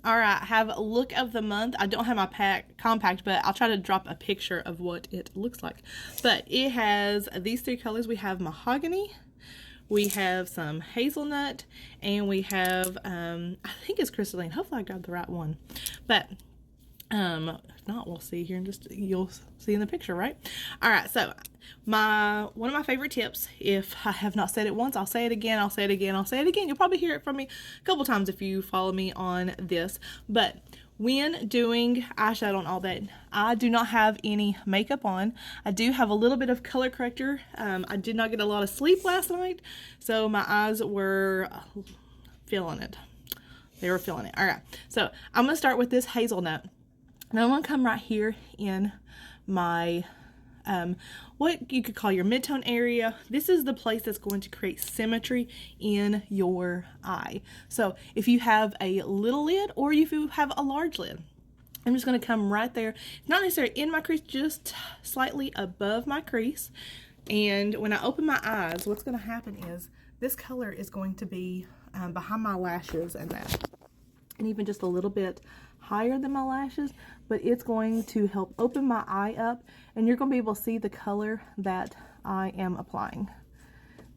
All right, I have a look of the month. I don't have my compact, but I'll try to drop a picture of what it looks like. But it has these three colors. We have Mahogany, we have some Hazelnut, and we have, I think it's Crystaline. Hopefully I got the right one. But if not, we'll see here and you'll see in the picture, right? All right, so one of my favorite tips, if I have not said it once, I'll say it again, I'll say it again, I'll say it again. You'll probably hear it from me a couple times if you follow me on this. But when doing eyeshadow and all that, I do not have any makeup on. I do have a little bit of color corrector. I did not get a lot of sleep last night, so my eyes were feeling it. They were feeling it. All right, so I'm gonna start with this Hazelnut. Now I'm going to come right here in my, what you could call your mid-tone area. This is the place that's going to create symmetry in your eye. So if you have a little lid or if you have a large lid, I'm just going to come right there, not necessarily in my crease, just slightly above my crease. And when I open my eyes, what's going to happen is this color is going to be behind my lashes and that. And even just a little bit higher than my lashes, but it's going to help open my eye up, and you're going to be able to see the color that I am applying.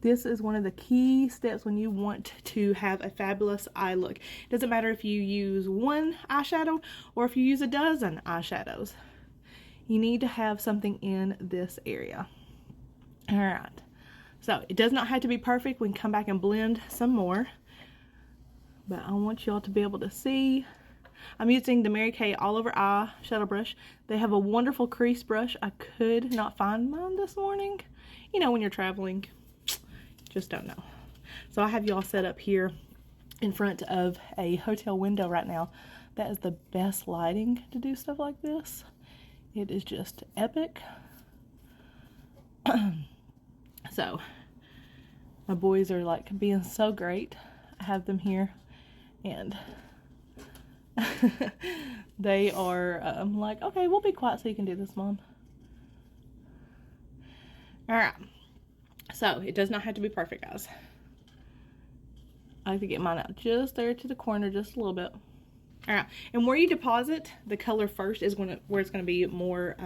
This is one of the key steps when you want to have a fabulous eye look. It doesn't matter if you use one eyeshadow or if you use a dozen eyeshadows. You need to have something in this area. All right, so it does not have to be perfect. We can come back and blend some more, but I want y'all to be able to see. I'm using the Mary Kay All Over Eye Shadow Brush. They have a wonderful crease brush. I could not find mine this morning. You know, when you're traveling, just don't know. So I have y'all set up here in front of a hotel window right now. That is the best lighting to do stuff like this. It is just epic. So my boys are like being so great. I have them here and they are like, okay, we'll be quiet so you can do this, Mom. All right, so it does not have to be perfect, guys. I like to get mine out just there to the corner, just a little bit. All right, and where you deposit the color first is where it's going to be more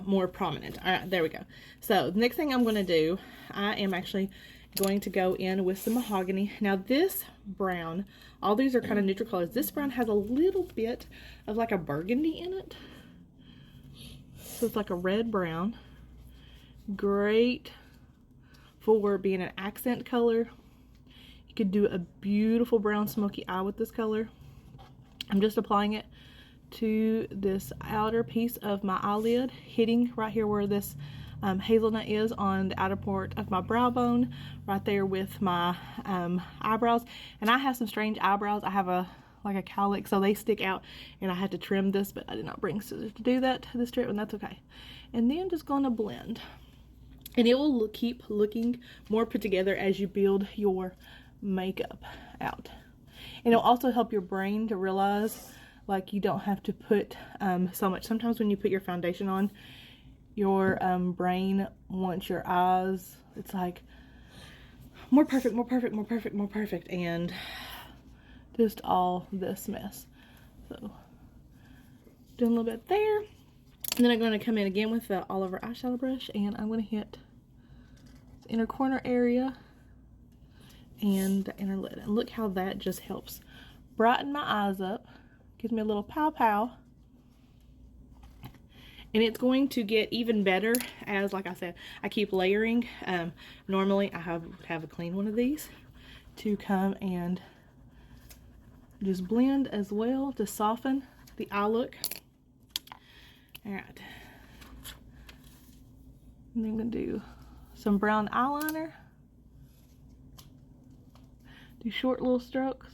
more prominent. All right, there we go. So the next thing I'm going to do, I am actually going to go in with some Mahogany. Now this brown, all these are kind of neutral colors. This brown has a little bit of like a burgundy in it. So it's like a red brown. Great for being an accent color. You could do a beautiful brown smoky eye with this color. I'm just applying it to this outer piece of my eyelid, hitting right here where this Hazelnut is on the outer part of my brow bone, right there with my eyebrows. And I have some strange eyebrows. I have like a cowlick, so they stick out, and I had to trim this, but I did not bring scissors to do that this trip, and that's okay. And then I'm just going to blend, and it will keep looking more put together as you build your makeup out. And it'll also help your brain to realize like you don't have to put so much. Sometimes when you put your foundation on, your brain wants your eyes, it's like more perfect, more perfect, more perfect, more perfect, and just all this mess. So doing a little bit there, and then I'm going to come in again with the All Over Eyeshadow brush, and I'm going to hit the inner corner area and the inner lid, and look how that just helps brighten my eyes up, gives me a little pow pow. And it's going to get even better as, like I said, I keep layering. Normally I have a clean one of these to come and just blend as well to soften the eye look. All right. And then I'm going to do some brown eyeliner. Do short little strokes.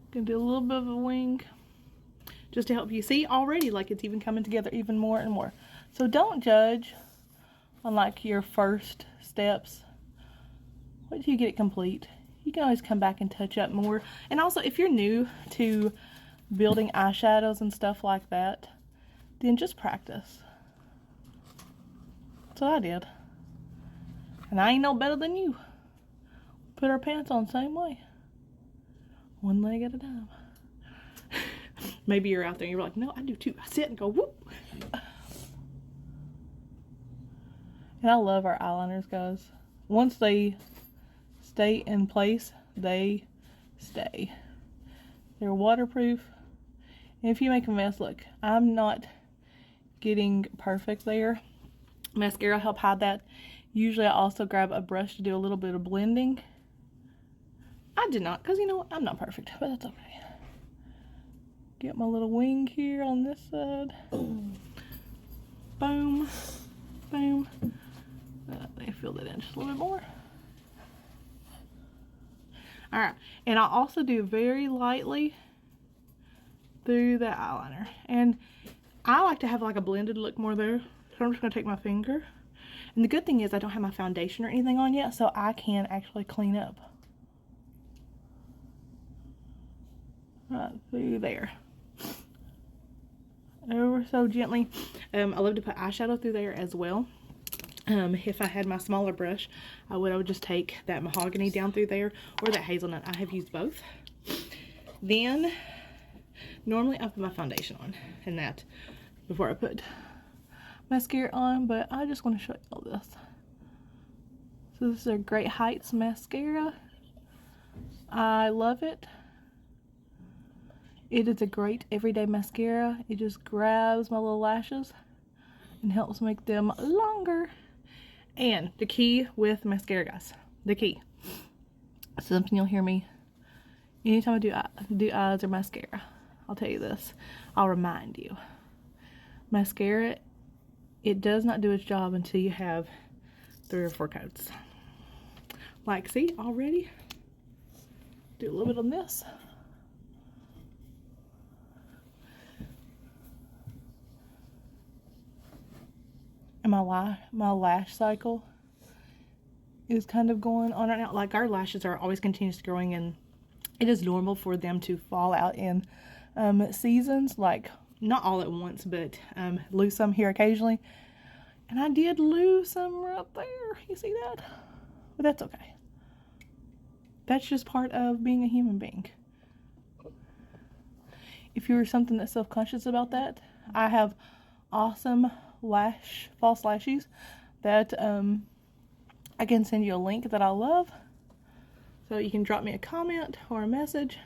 Gonna do a little bit of a wing just to help you see already like it's even coming together even more and more. So don't judge on like your first steps. Wait till you get it complete. You can always come back and touch up more. And also if you're new to building eyeshadows and stuff like that, then just practice. That's what I did. And I ain't no better than you. Put our pants on the same way. One leg at a time. Maybe you're out there and you're like, no, I do too. I sit and go, whoop. And I love our eyeliners, guys. Once they stay in place, they stay. They're waterproof. And if you make a mess, look, I'm not getting perfect there. Mascara help hide that. Usually I also grab a brush to do a little bit of blending. I did not, because you know what? I'm not perfect, but that's okay. Get my little wing here on this side. Boom. Boom. Let me fill that in just a little bit more. Alright, and I also do very lightly through the eyeliner. And I like to have like a blended look more there. So I'm just going to take my finger. And the good thing is I don't have my foundation or anything on yet, so I can actually clean up. Right through there. Ever so gently. I love to put eyeshadow through there as well. If I had my smaller brush, I would just take that Mahogany down through there, or that Hazelnut. I have used both. Then, normally I put my foundation on, and that before I put mascara on, but I just want to show you all this. So this is a Great Heights mascara. I love it. It is a great everyday mascara. It just grabs my little lashes and helps make them longer. And the key with mascara, guys, the key, something you'll hear me anytime I do eyes or mascara, I'll tell you this, I'll remind you, mascara, it does not do its job until you have 3 or 4 coats. Like, see, already, do a little bit on this. And my lash cycle is kind of going on right now. Like, our lashes are always continuously growing, and it is normal for them to fall out in seasons, like not all at once, but lose some here occasionally. And I did lose some right there. You see that? But that's okay. That's just part of being a human being. If you're something that's self-conscious about that, I have awesome false lashes that I can send you a link that I love, so you can drop me a comment or a message.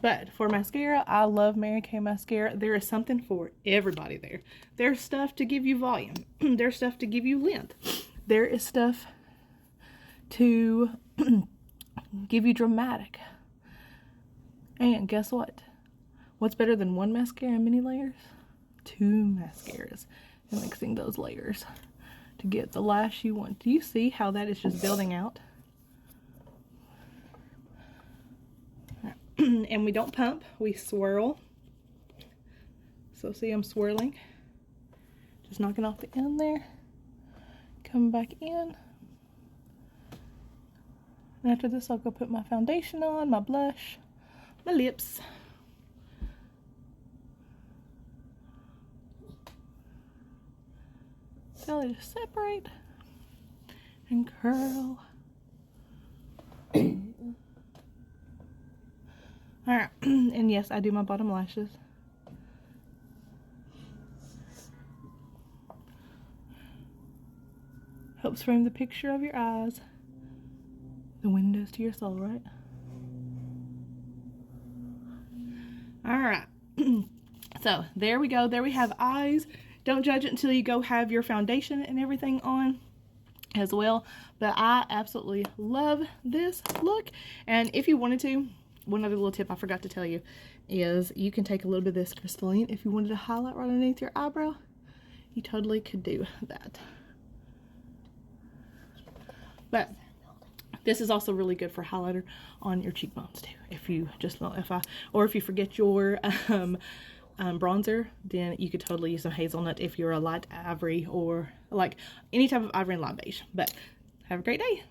But for mascara, I love Mary Kay mascara. There is something for everybody there. There's stuff to give you volume. There's stuff to give you length. There is stuff to give you dramatic. And guess what? What's better than one mascara and many layers? 2 mascaras and mixing those layers to get the lash you want. Do you see how that is just building out? And we don't pump, we swirl. So see, I'm swirling, just knocking off the end there, coming back in. And after this, I'll go put my foundation on, my blush, my lips. So they just separate and curl. Alright, and yes, I do my bottom lashes. Helps frame the picture of your eyes. The windows to your soul, right? Alright, so there we go. There we have eyes. Don't judge it until you go have your foundation and everything on as well. But I absolutely love this look. And if you wanted to, one other little tip I forgot to tell you is you can take a little bit of this Crystaline if you wanted to highlight right underneath your eyebrow. You totally could do that. But this is also really good for highlighter on your cheekbones too. If you just if you forget your bronzer, then you could totally use some Hazelnut if you're a light ivory or like any type of ivory and light beige. But have a great day.